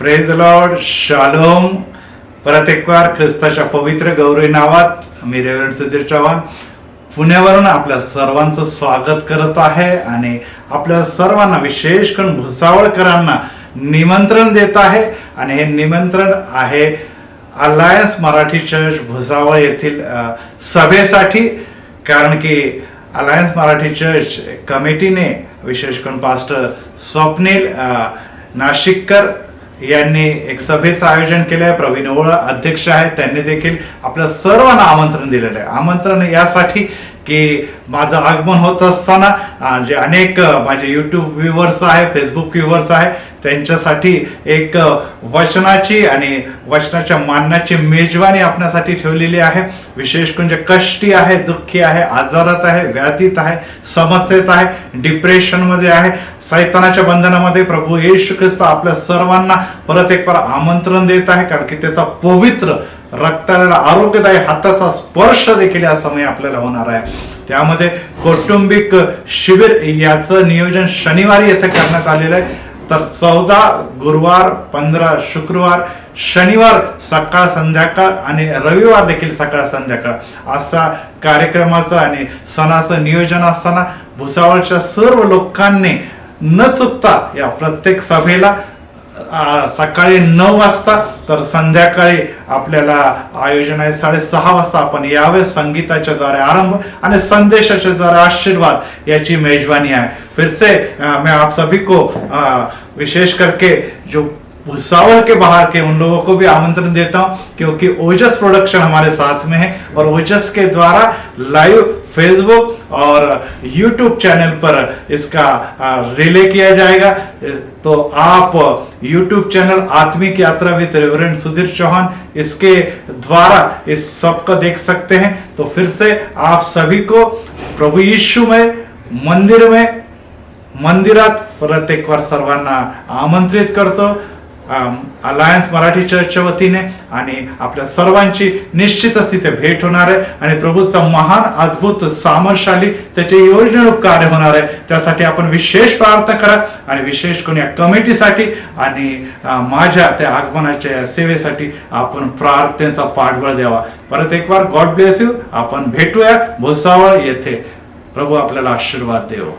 Praise the Lord, shalom. परत एक बार ख्रिस्ताच्या पवित्र गौरवी नावात मी रेव्हरंड सुधीर चव्हाण पुण्यावरून आपल्या सर्वांचं स्वागत करत आहे आणि आपल्या सर्वांना विशेष करून भुसावळकरांना निमंत्रण देत आहे. आणि हे निमंत्रण आहे अलायन्स मराठी चर्च भुसावळ येथील सभेसाठी. कारण की अलायन्स मराठी चर्च कमिटीने विशेष करून पास्टर स्वप्नील नाशिककर यांनी एक सभेचं आयोजन केलं आहे. प्रवीण ओळ अध्यक्ष आहेत, त्यांनी देखील आपल्या सर्वांना आमंत्रण दिलेलं आहे. आमंत्रण यासाठी की माझं आगमन होत असताना जे अनेक माझे यूट्यूब व्ह्यूवर्स आहे, फेसबुक व्ह्यूवर्स आहे, त्यांच्यासाठी एक वचनाची आणि वचनाच्या मानण्याची मेजवानी आपल्यासाठी ठेवलेली आहे. विशेष करून जे कष्टी आहे, दुःखी आहे, आजारात आहे, व्याधीत आहे, समस्येत आहे, डिप्रेशनमध्ये आहे, सैतानाच्या बंधनामध्ये प्रभू येशू ख्रिस्त आपल्या सर्वांना परत एक बार आमंत्रण देत आहे. कारण की त्याचा पवित्र रक्ताला आरोग्यदायी हाताचा स्पर्श देखील या समय आपल्याला होणार आहे. त्यामध्ये कौटुंबिक शिबिर याचं नियोजन शनिवारी येथे करण्यात आलेलं आहे. तर 14 गुरुवार, 15 शुक्रवार, शनिवार सकाळ संध्याकाळ आणि रविवार देखील सकाळ संध्याकाळ असा कार्यक्रमाचं आणि सणाचं नियोजन असताना भुसावळच्या सर्व लोकांनी न चुकता या प्रत्येक सभेला सकाळी 9 वाजता तर संध्याकाळी आपल्याला आयोजन आहे 6:30 वाजता आपण यावे. संगीताच्या द्वारे आरंभ आणि संदेशाच्या द्वारे आशीर्वाद याची मेजबानी है. फिर से मैं आप सभी को विशेष करके जो भुसावल के बाहर के उन लोगों को भी आमंत्रण देता हूं, क्योंकि ओजस प्रोडक्शन हमारे साथ में है और ओजस के द्वारा लाइव फेसबुक और यूट्यूब चैनल पर इसका रिले किया जाएगा. तो आप यूट्यूब चैनल आत्मिक यात्रा विद रेवरेंड सुधीर चौहान इसके द्वारा इस सब को देख सकते हैं. तो फिर से आप सभी को प्रभु यीशु में मंदिरात परत एक बार सर्वांना आमंत्रित करतो अलायन्स मराठी चर्चच्या वतीने. आणि आपल्या सर्वांची निश्चितच तिथे भेट होणार आहे आणि प्रभूचा महान अद्भुत सामर्थ्यशाली त्याचे योजनेरूप कार्य होणार आहे. त्यासाठी आपण विशेष प्रार्थना करा आणि विशेष करून या कमिटीसाठी आणि माझ्या त्या आगमनाच्या सेवेसाठी आपण प्रार्थनेचा पाठबळ द्यावा. परत एक बार गॉड ब्लेस यू. आपण भेटूया भुसावळ येथे. प्रभू आपल्याला आशीर्वाद देव.